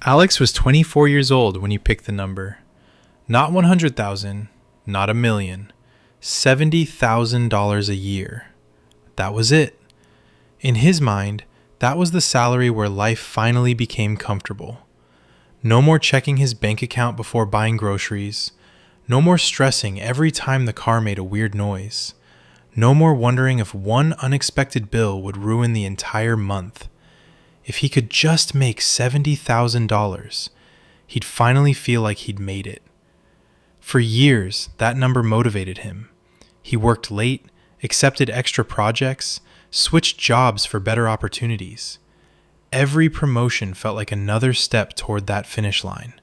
Alex was 24 years old when he picked the number. Not 100,000, not a million, $70,000 a year. That was it. In his mind, that was the salary where life finally became comfortable. No more checking his bank account before buying groceries. No more stressing every time the car made a weird noise. No more wondering if one unexpected bill would ruin the entire month. If he could just make $70,000, he'd finally feel like he'd made it. For years, that number motivated him. He worked late, accepted extra projects, switched jobs for better opportunities. Every promotion felt like another step toward that finish line.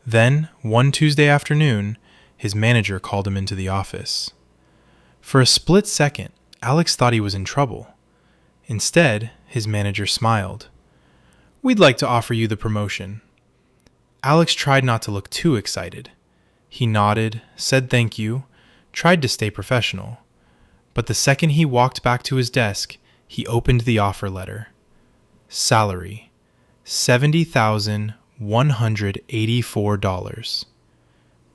Then, one Tuesday afternoon, his manager called him into the office. For a split second, Alex thought he was in trouble. Instead, his manager smiled. "We'd like to offer you the promotion." Alex tried not to look too excited. He nodded, said thank you, tried to stay professional. But the second he walked back to his desk, he opened the offer letter. Salary, $70,184.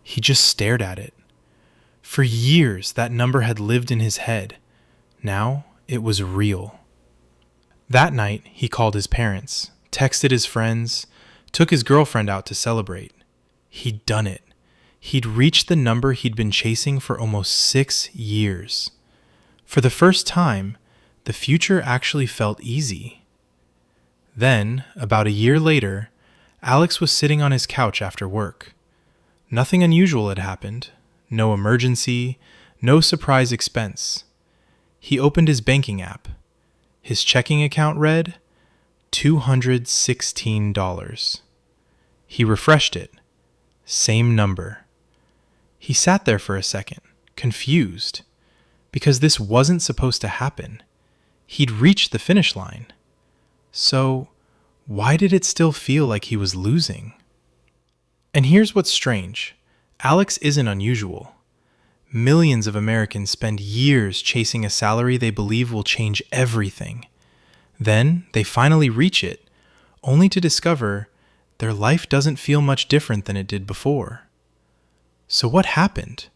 He just stared at it. For years, that number had lived in his head. Now, it was real. That night, he called his parents, texted his friends, took his girlfriend out to celebrate. He'd done it. He'd reached the number he'd been chasing for almost 6 years. For the first time, the future actually felt easy. Then, about a year later, Alex was sitting on his couch after work. Nothing unusual had happened. No emergency, no surprise expense. He opened his banking app. His checking account read $216. He refreshed it. Same number. He sat there for a second, confused, because this wasn't supposed to happen. He'd reached the finish line. So, why did it still feel like he was losing? And here's what's strange. Alex isn't unusual. Millions of Americans spend years chasing a salary they believe will change everything. Then, they finally reach it, only to discover their life doesn't feel much different than it did before. So what happened?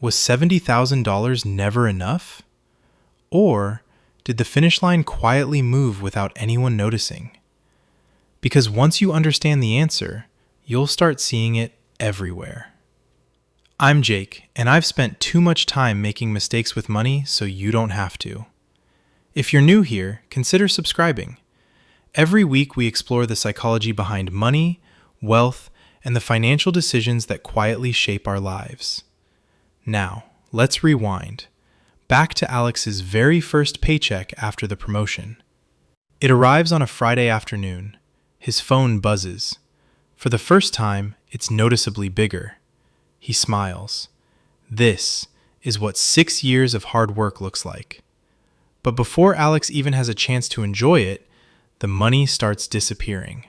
Was $70,000 never enough? Or did the finish line quietly move without anyone noticing? Because once you understand the answer, you'll start seeing it everywhere. I'm Jake, and I've spent too much time making mistakes with money so you don't have to. If you're new here, consider subscribing. Every week we explore the psychology behind money, wealth, and the financial decisions that quietly shape our lives. Now, let's rewind. Back to Alex's very first paycheck after the promotion. It arrives on a Friday afternoon. His phone buzzes. For the first time, it's noticeably bigger. He smiles. This is what 6 years of hard work looks like. But before Alex even has a chance to enjoy it, the money starts disappearing.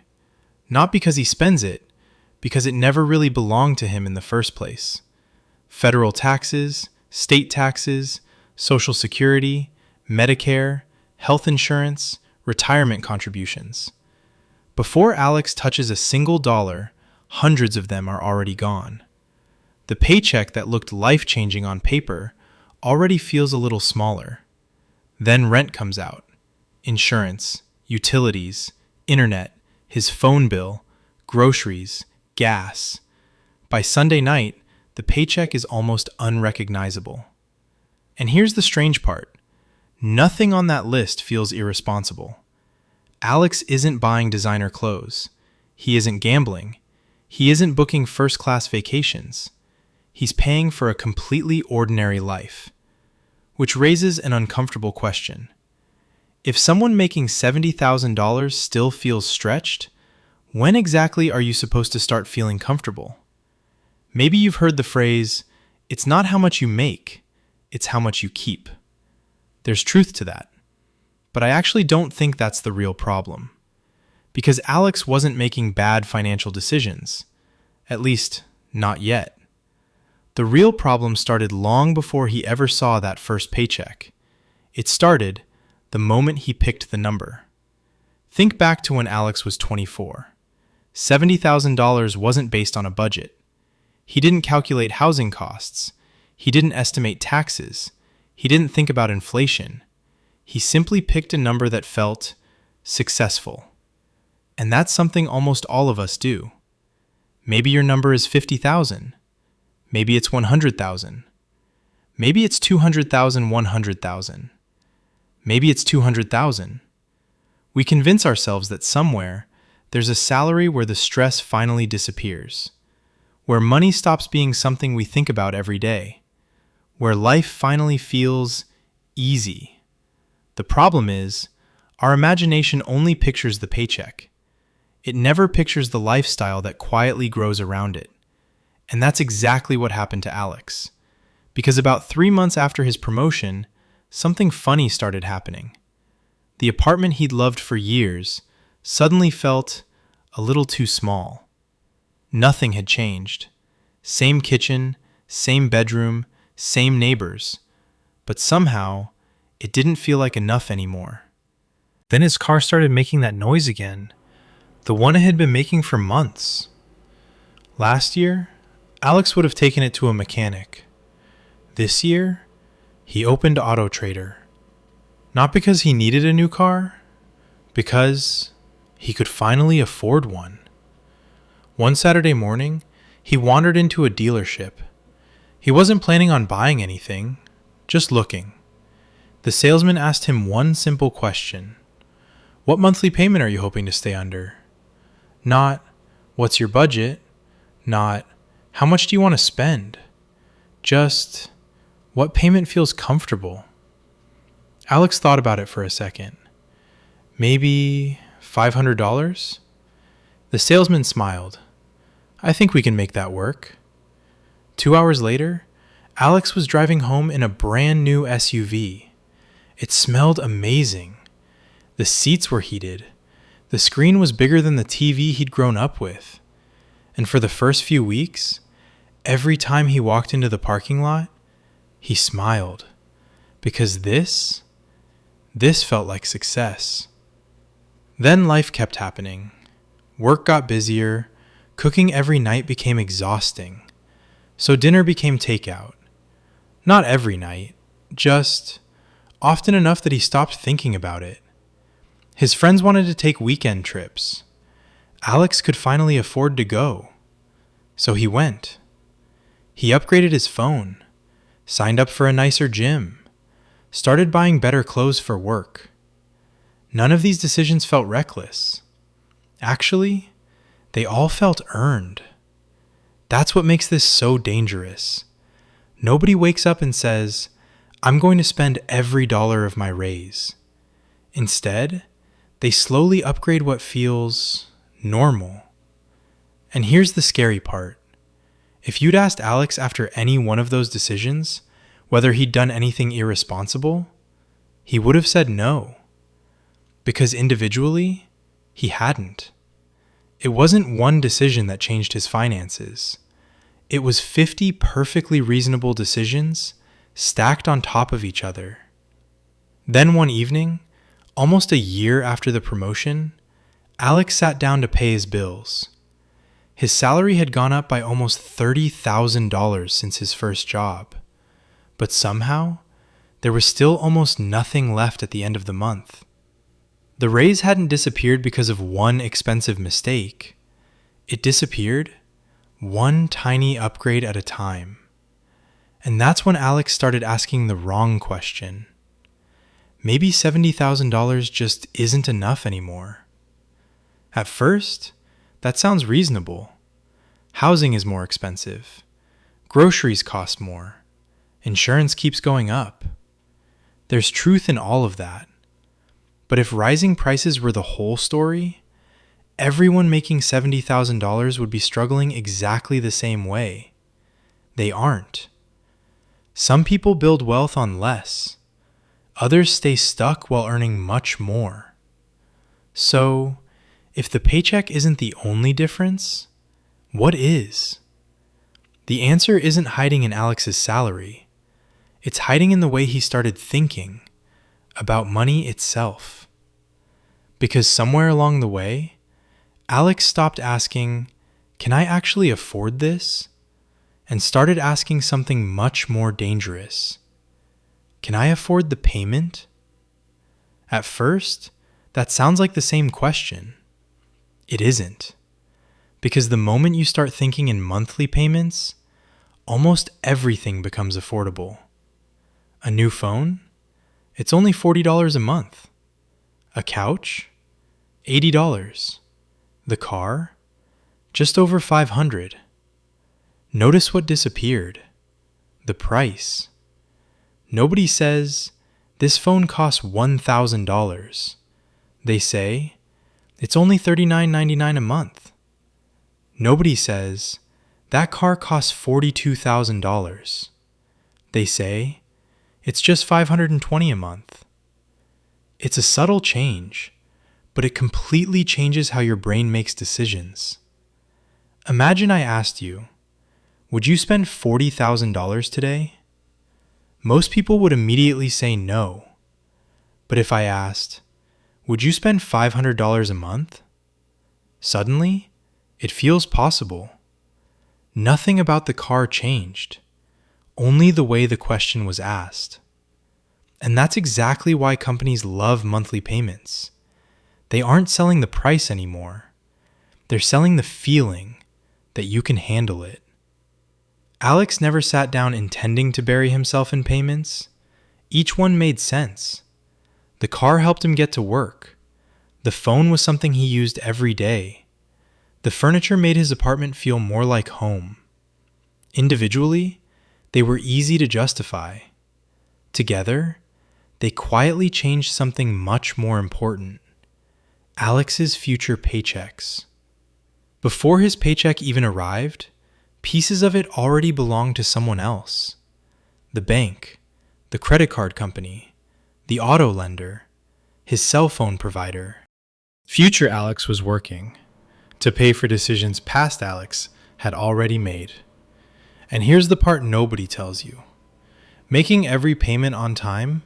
Not because he spends it, because it never really belonged to him in the first place. Federal taxes, state taxes, Social Security, Medicare, health insurance, retirement contributions. Before Alex touches a single dollar, hundreds of them are already gone. The paycheck that looked life-changing on paper already feels a little smaller. Then rent comes out. Insurance, utilities, internet, his phone bill, groceries, gas. By Sunday night, the paycheck is almost unrecognizable. And here's the strange part. Nothing on that list feels irresponsible. Alex isn't buying designer clothes. He isn't gambling. He isn't booking first-class vacations. He's paying for a completely ordinary life. Which raises an uncomfortable question. If someone making $70,000 still feels stretched, when exactly are you supposed to start feeling comfortable? Maybe you've heard the phrase, "It's not how much you make, it's how much you keep." There's truth to that. But I actually don't think that's the real problem. Because Alex wasn't making bad financial decisions. At least, not yet. The real problem started long before he ever saw that first paycheck. It started the moment he picked the number. Think back to when Alex was 24. $70,000 wasn't based on a budget. He didn't calculate housing costs. He didn't estimate taxes. He didn't think about inflation. He simply picked a number that felt successful. And that's something almost all of us do. Maybe your number is 50,000. Maybe it's 100,000. Maybe it's 200,000, 100,000. Maybe it's 200,000. We convince ourselves that somewhere there's a salary where the stress finally disappears, where money stops being something we think about every day, where life finally feels easy. The problem is, our imagination only pictures the paycheck. It never pictures the lifestyle that quietly grows around it. And that's exactly what happened to Alex. Because about 3 months after his promotion, something funny started happening. The apartment he'd loved for years suddenly felt a little too small. Nothing had changed. Same kitchen, same bedroom, same neighbors. But somehow, it didn't feel like enough anymore. Then his car started making that noise again, the one it had been making for months. Last year, Alex would have taken it to a mechanic. This year, he opened Auto Trader. Not because he needed a new car, because he could finally afford one. One Saturday morning, he wandered into a dealership. He wasn't planning on buying anything, just looking. The salesman asked him one simple question. What monthly payment are you hoping to stay under? Not, what's your budget? Not, how much do you want to spend? Just, what payment feels comfortable? Alex thought about it for a second. Maybe $500? The salesman smiled. I think we can make that work. 2 hours later, Alex was driving home in a brand new SUV. It smelled amazing. The seats were heated. The screen was bigger than the TV he'd grown up with. And for the first few weeks, every time he walked into the parking lot, he smiled. Because this felt like success. Then life kept happening. Work got busier. Cooking every night became exhausting. So dinner became takeout. Not every night, just often enough that he stopped thinking about it. His friends wanted to take weekend trips. Alex could finally afford to go. So he went. He upgraded his phone, signed up for a nicer gym, started buying better clothes for work. None of these decisions felt reckless. Actually, they all felt earned. That's what makes this so dangerous. Nobody wakes up and says, I'm going to spend every dollar of my raise. Instead, they slowly upgrade what feels normal. And here's the scary part. If you'd asked Alex after any one of those decisions, whether he'd done anything irresponsible, he would have said no. Because individually, he hadn't. It wasn't one decision that changed his finances. It was 50 perfectly reasonable decisions stacked on top of each other. Then one evening, almost a year after the promotion, Alex sat down to pay his bills. His salary had gone up by almost $30,000 since his first job. But somehow, there was still almost nothing left at the end of the month. The raise hadn't disappeared because of one expensive mistake. It disappeared one tiny upgrade at a time. And that's when Alex started asking the wrong question. Maybe $70,000 just isn't enough anymore. At first, that sounds reasonable. Housing is more expensive. Groceries cost more. Insurance keeps going up. There's truth in all of that. But if rising prices were the whole story, everyone making $70,000 would be struggling exactly the same way. They aren't. Some people build wealth on less. Others stay stuck while earning much more. So, if the paycheck isn't the only difference, what is? The answer isn't hiding in Alex's salary. It's hiding in the way he started thinking about money itself. Because somewhere along the way, Alex stopped asking, "Can I actually afford this?" and started asking something much more dangerous. "Can I afford the payment?" At first, that sounds like the same question. It isn't. Because the moment you start thinking in monthly payments, almost everything becomes affordable. A new phone? It's only $40 a month. A couch? $80. The car? Just over $500. Notice what disappeared. The price. Nobody says, "This phone costs $1,000. They say, "It's only $39.99 a month." Nobody says, "That car costs $42,000. They say, "It's just $520 a month." It's a subtle change, but it completely changes how your brain makes decisions. Imagine I asked you, would you spend $40,000 today? Most people would immediately say no. But if I asked, would you spend $500 a month? Suddenly, it feels possible. Nothing about the car changed, only the way the question was asked. And that's exactly why companies love monthly payments. They aren't selling the price anymore. They're selling the feeling that you can handle it. Alex never sat down intending to bury himself in payments. Each one made sense. The car helped him get to work. The phone was something he used every day. The furniture made his apartment feel more like home. Individually, they were easy to justify. Together, they quietly changed something much more important: Alex's future paychecks. Before his paycheck even arrived, pieces of it already belonged to someone else. The bank, the credit card company, the auto lender, his cell phone provider. Future Alex was working to pay for decisions past Alex had already made. And here's the part nobody tells you. Making every payment on time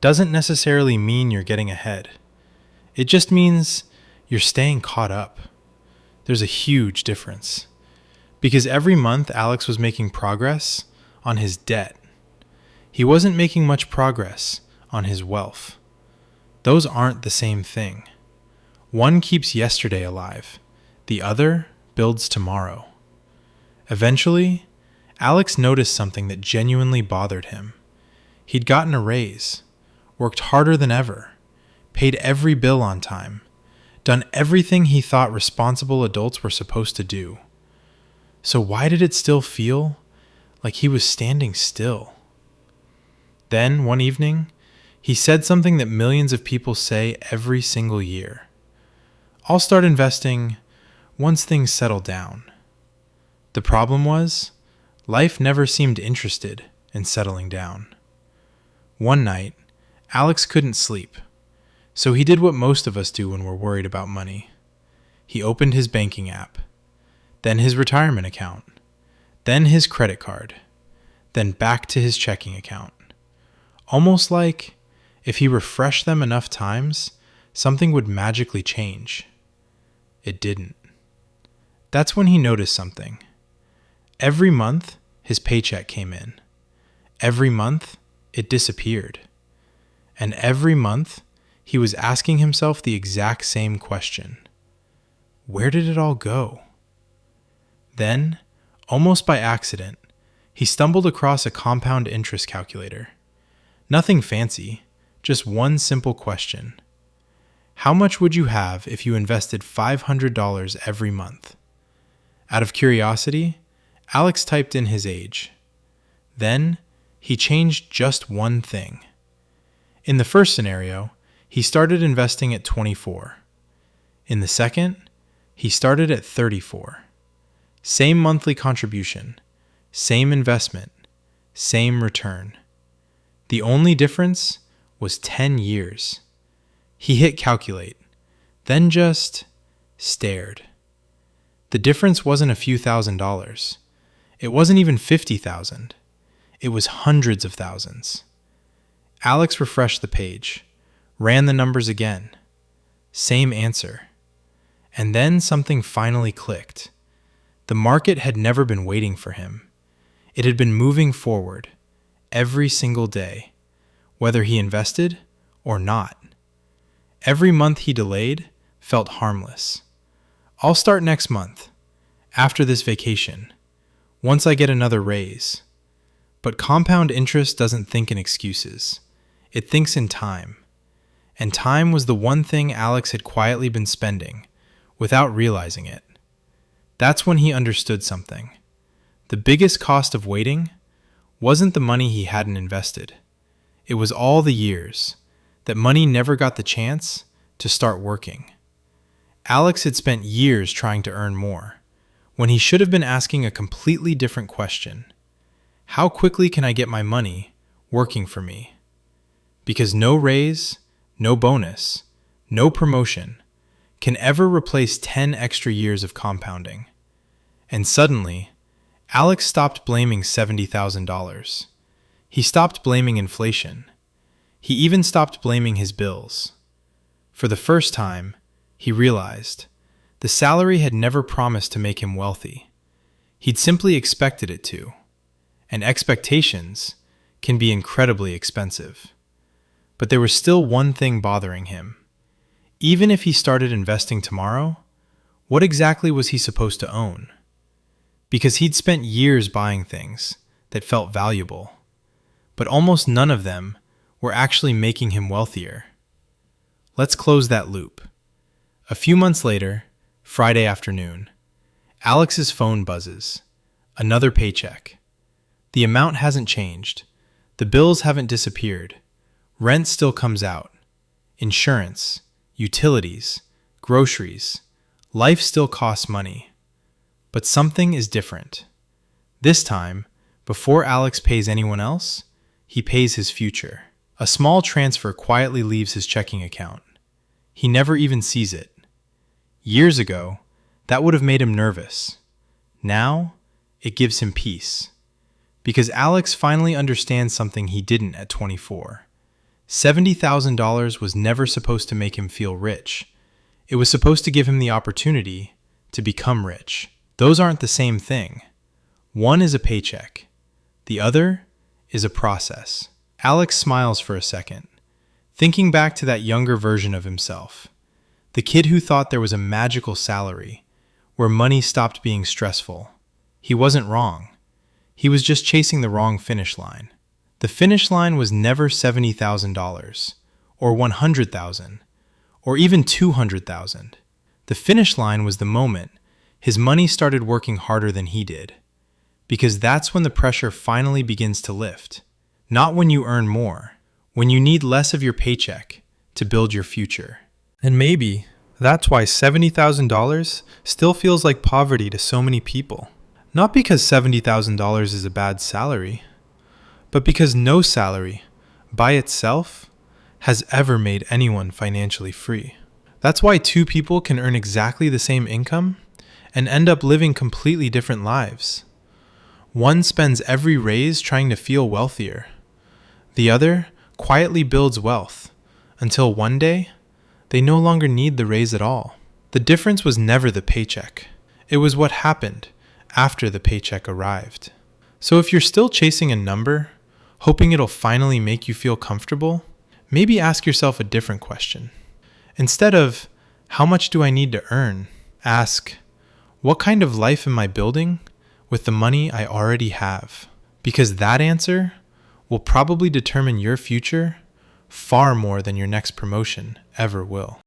doesn't necessarily mean you're getting ahead. It just means you're staying caught up. There's a huge difference. Because every month Alex was making progress on his debt. He wasn't making much progress on his wealth. Those aren't the same thing. One keeps yesterday alive. The other builds tomorrow. Eventually, Alex noticed something that genuinely bothered him. He'd gotten a raise, worked harder than ever, paid every bill on time, done everything he thought responsible adults were supposed to do. So why did it still feel like he was standing still? Then, one evening, he said something that millions of people say every single year. "I'll start investing once things settle down." The problem was, life never seemed interested in settling down. One night, Alex couldn't sleep, so he did what most of us do when we're worried about money. He opened his banking app, then his retirement account, then his credit card, then back to his checking account. Almost like, if he refreshed them enough times, something would magically change. It didn't. That's when he noticed something. Every month, his paycheck came in. Every month, it disappeared. And every month, he was asking himself the exact same question. Where did it all go? Then, almost by accident, he stumbled across a compound interest calculator. Nothing fancy, just one simple question. How much would you have if you invested $500 every month? Out of curiosity, Alex typed in his age. Then, he changed just one thing. In the first scenario, he started investing at 24. In the second, he started at 34. Same monthly contribution, same investment, same return. The only difference was 10 years. He hit calculate, then just stared. The difference wasn't a few $1,000s. It wasn't even 50,000. It was hundreds of thousands. Alex refreshed the page, ran the numbers again. Same answer. And then something finally clicked. The market had never been waiting for him. It had been moving forward every single day, whether he invested or not. Every month he delayed felt harmless. I'll start next month, after this vacation, once I get another raise. But compound interest doesn't think in excuses. It thinks in time. And time was the one thing Alex had quietly been spending, without realizing it. That's when he understood something. The biggest cost of waiting wasn't the money he hadn't invested. It was all the years that money never got the chance to start working. Alex had spent years trying to earn more, when he should have been asking a completely different question. How quickly can I get my money working for me? Because no raise, no bonus, no promotion can ever replace 10 extra years of compounding. And suddenly, Alex stopped blaming $70,000. He stopped blaming inflation. He even stopped blaming his bills. For the first time, he realized the salary had never promised to make him wealthy. He'd simply expected it to. And expectations can be incredibly expensive. But there was still one thing bothering him. Even if he started investing tomorrow, what exactly was he supposed to own? Because he'd spent years buying things that felt valuable, but almost none of them were actually making him wealthier. Let's close that loop. A few months later, Friday afternoon, Alex's phone buzzes. Another paycheck. The amount hasn't changed. The bills haven't disappeared. Rent still comes out. Insurance, utilities, groceries. Life still costs money. But something is different. This time, before Alex pays anyone else, he pays his future. A small transfer quietly leaves his checking account. He never even sees it. Years ago, that would have made him nervous. Now, it gives him peace. Because Alex finally understands something he didn't at 24. $70,000 was never supposed to make him feel rich. It was supposed to give him the opportunity to become rich. Those aren't the same thing. One is a paycheck. The other is a process. Alex smiles for a second, thinking back to that younger version of himself. The kid who thought there was a magical salary, where money stopped being stressful. He wasn't wrong. He was just chasing the wrong finish line. The finish line was never $70,000, or $100,000, or even $200,000. The finish line was the moment his money started working harder than he did. Because that's when the pressure finally begins to lift. Not when you earn more, when you need less of your paycheck to build your future. And maybe that's why $70,000 still feels like poverty to so many people. Not because $70,000 is a bad salary, but because no salary, by itself, has ever made anyone financially free. That's why two people can earn exactly the same income and end up living completely different lives. One spends every raise trying to feel wealthier. The other quietly builds wealth until one day they no longer need the raise at all. The difference was never the paycheck. It was what happened after the paycheck arrived. So if you're still chasing a number, hoping it'll finally make you feel comfortable, maybe ask yourself a different question. Instead of, how much do I need to earn? Ask, what kind of life am I building with the money I already have? Because that answer will probably determine your future far more than your next promotion ever will.